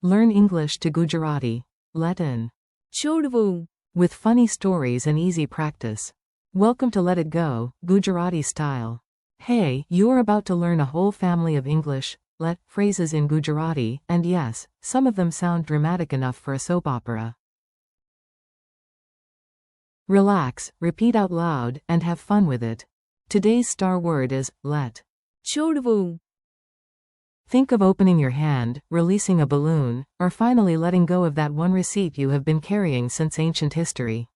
Learn English to Gujarati. Let in. છોડવું. With funny stories and easy practice. Welcome to Let It Go, Gujarati style. Hey, you're about to learn a whole family of English, let, phrases in Gujarati, and yes, some of them sound dramatic enough for a soap opera. Relax, repeat out loud, and have fun with it. Today's star word is let. છોડવું. Think of opening your hand, releasing a balloon, or finally letting go of that one receipt you have been carrying since ancient history.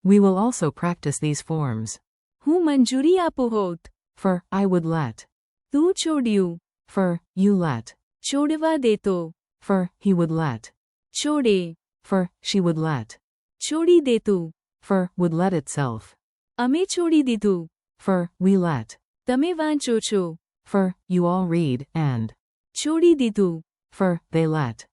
We will also practice these forms. હું મંજૂરી આપું હોત. For, I would let. તું છોડ્યું. For, you let. છોડવા દેતો. For, he would let. છોડે. For, she would let. છોડી દેતું. For, would let itself. અમે છોડી દીધું. For, we let. તમે વાંચો છો. For, you all read, and. છોડી દીધું. For, they let.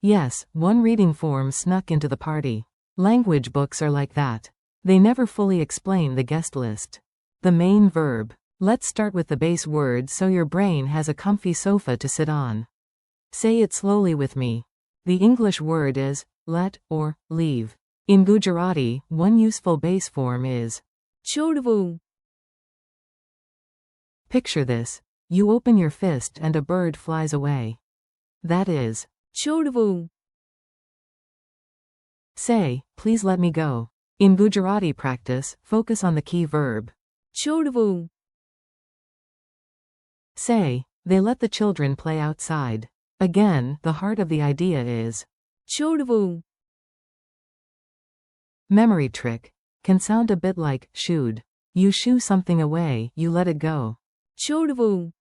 Yes, one reading form snuck into the party. Language books are like that. They never fully explain the guest list. The main verb. Let's start with the base word so your brain has a comfy sofa to sit on. Say it slowly with me. The English word is let or leave. In Gujarati, one useful base form is છોડવું. Picture this. You open your fist and a bird flies away. That is છોડવું. say, please let me go. In Gujarati practice, focus on the key verb. છોડવું. Say, they let the children play outside. Again, the heart of the idea is છોડવું. memory trick. Can sound a bit like shooed. You shoo something away, you let it go. છોડવું.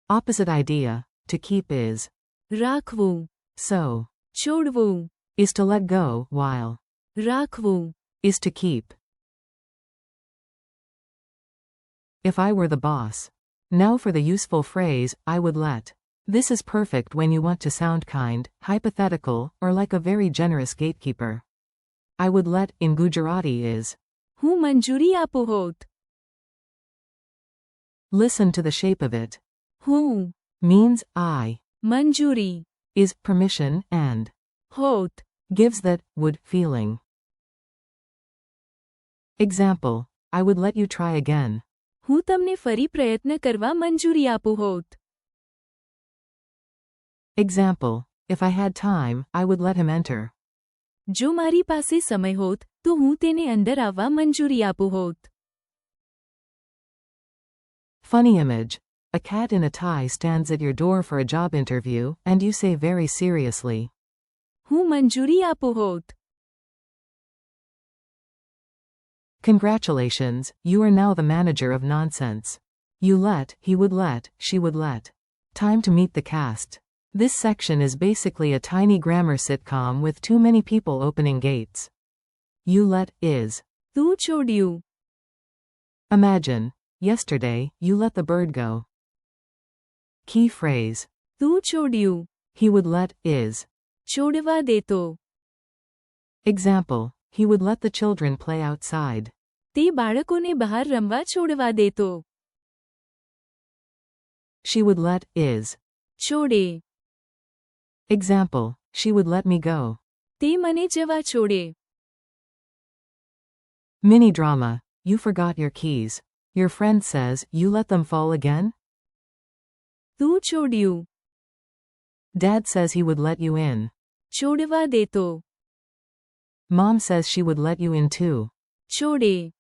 Opposite idea. To keep is રાખવું. so. છોડવું. Is to let go, while રાખવું. is to keep. If I were the boss. Now for the useful phrase, I would let. This is perfect when you want to sound kind, hypothetical, or like a very generous gatekeeper. I would let in Gujarati is હું મંજૂરી આપું હોત. listen to the shape of it. હું. Means I. મંજૂરી. Is permission and હોત. gives that would feeling. Example. I would let you try again. હું તમને ફરી પ્રયત્ન કરવા મંજૂરી આપું હોત. Example. If I had time, I would let him enter. જો મારી પાસે સમય હોત તો હું તેને અંદર આવવા મંજૂરી આપું હોત. Funny image. A cat in a tie stands at your door for a job interview, and you say very seriously, હું મંજૂરી આપું હોત. Congratulations, you are now the manager of nonsense. You let, he would let, she would let. Time to meet the cast. This section is basically a tiny grammar sitcom with too many people opening gates. You let is તું છોડ્યું. imagine. Yesterday, you let the bird go. Key phrase. તું છોડ્યું. He would let is. છોડવા દેતો. Example. He would let the children play outside. તે બાળકોને બહાર રમવા છોડવા દેતો. She would let is. છોડે. Example. She would let me go. તે મને જવા છોડે. Mini drama. You forgot your keys. Your friend says, you let them fall again? તું છોડ્યું. Dad says he would let you in. છોડવા દેતો. Mom says she would let you in too. છોડે.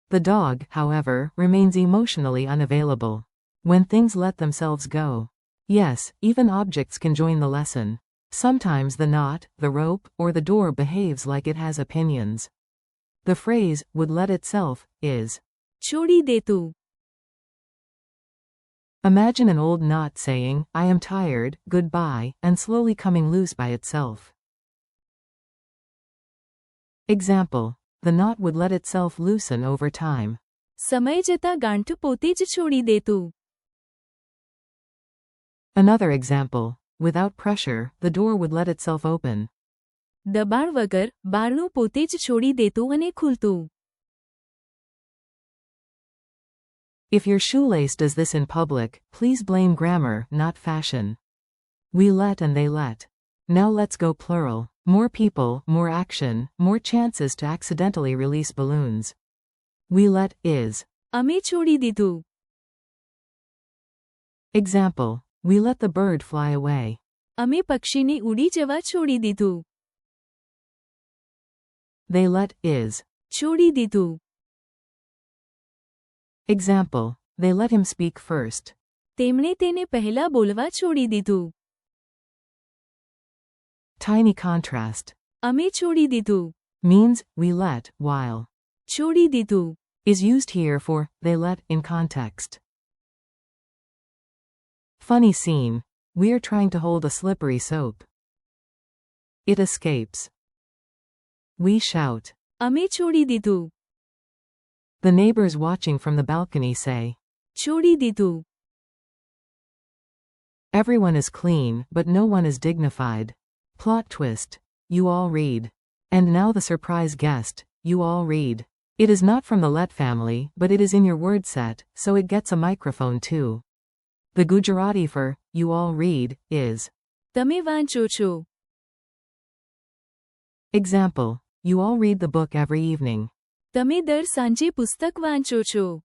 The dog, however, remains emotionally unavailable. When things let themselves go. Yes, even objects can join the lesson. Sometimes the knot, the rope, or the door behaves like it has opinions. The phrase, would let itself, is છોડી દેતું. Imagine an old knot saying, I am tired, goodbye, and slowly coming loose by itself. Example. The knot would let itself loosen over time. સમય જતાં ગાંઠ પોતે જ છોડી દેતું. Another example. Without pressure, the door would let itself open. દબાણ વગર બારણું પોતે જ છોડી દેતું અને ખુલતું. If your shoelace does this in public, please blame grammar, not fashion. We let and they let. Now let's go plural. More people, more action, more chances to accidentally release balloons. We let is. અમે છોડી દીધું. Example. We let the bird fly away. અમે પક્ષીને ઉડી જવા છોડી દીધું. They let is. છોડી દીધું. Example. They let him speak first. તેમણે તેને પહેલા બોલવા છોડી દીધું. Tiny contrast. અમે છોડી દીધું. Means, we let, while. છોડી દીધું. Is used here for, they let, in context. Funny scene. We are trying to hold a slippery soap. It escapes. We shout. અમે છોડી દીધું. The neighbors watching from the balcony say. છોડી દીધું. Everyone is clean, but no one is dignified. Plot twist. You all read. And now the surprise guest. You all read. It is not from the let family, but it is in your word set, so it gets a microphone too. The Gujarati for, you all read, is. તમે વાંચો છો. Example. You all read the book every evening. તમે દર સાંજે પુસ્તક વાંચો છો.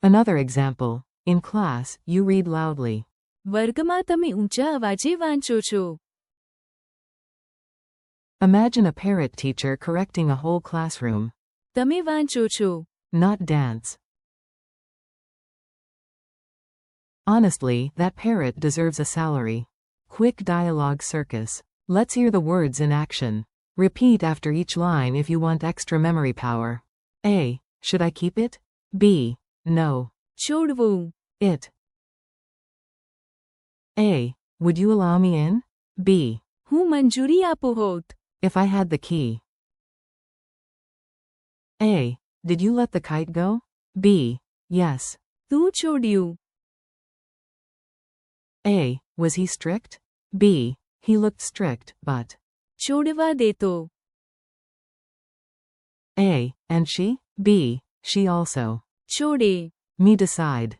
Another example. In class, you read loudly. વર્ગમાં તમે ઊંચા અવાજે વાંચો છો. Imagine a parrot teacher correcting a whole classroom. તમે વાંચો છો. Not dance. Honestly, that parrot deserves a salary. Quick dialogue circus. Let's hear the words in action. Repeat after each line if you want extra memory power. A. Should I keep it? B. No. છોડવું. It. A. Would you allow me in? B. હું મંજૂરી આપો હોત. If I had the key. A. Did you let the kite go? B. Yes. તું છોડ્યું. A. Was he strict? B. He looked strict, but. છોડવા દેતો. A. And she? B. She also. છોડે. Me decide.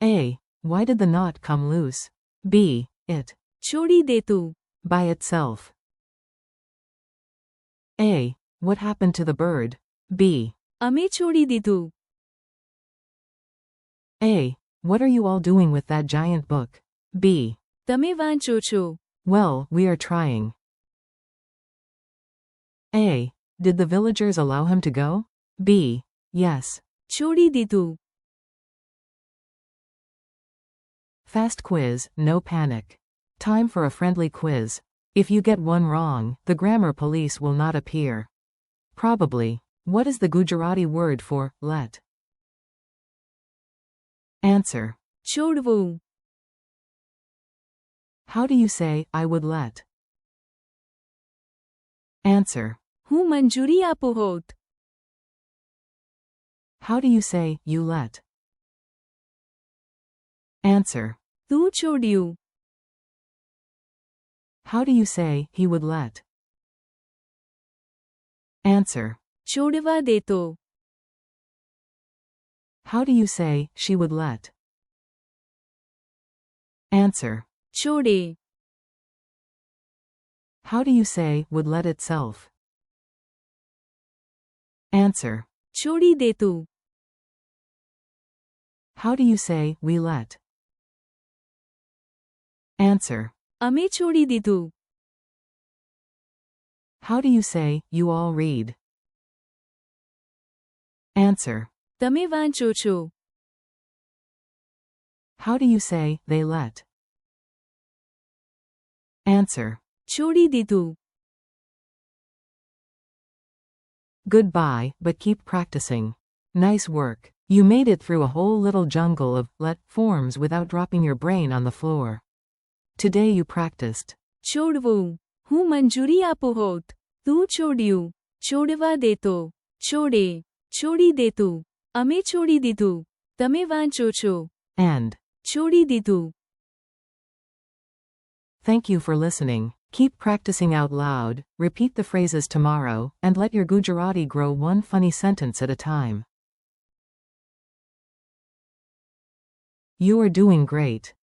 A. Why did the knot come loose? B. It. છોડી દેતું. By itself. A. What happened to the bird? B. અમે છોડી દીધું. A. What are you all doing with that giant book? B. તમે વાંચો છો. Well, we are trying. A. Did the villagers allow him to go? B. Yes. છોડી દીધું. Fast quiz, no panic. Time for a friendly quiz. If you get one wrong, the grammar police will not appear. Probably. What is the Gujarati word for let? Answer. છોડવું. How do you say, I would let? Answer. હું મંજૂરી આપો હોત. How do you say, you let? Answer. તું છોડ્યું. How do you say, he would let? Answer. છોડવા દેતો. How do you say, she would let? Answer. છોડે. How do you say, would let itself? Answer. છોડી દેતું. How do you say, we let? Answer. અમે છોડી દીધું. How do you say, you all read? Answer. તમે વાંચો છો. How do you say, they let? Answer. છોડી દીધું. Goodbye, but keep practicing. Nice work. You made it through a whole little jungle of let forms without dropping your brain on the floor. Today you practiced. છોડવું. હું મંજૂરી આપો હોત. તું છોડ્યું. છોડવા દેતો. છોડે. છોડી દેતું. અમે છોડી દીધું. તમે વાંચો છો. And. છોડી દીધું. Thank you for listening. Keep practicing out loud, repeat the phrases tomorrow, and let your Gujarati grow one funny sentence at a time. You are doing great.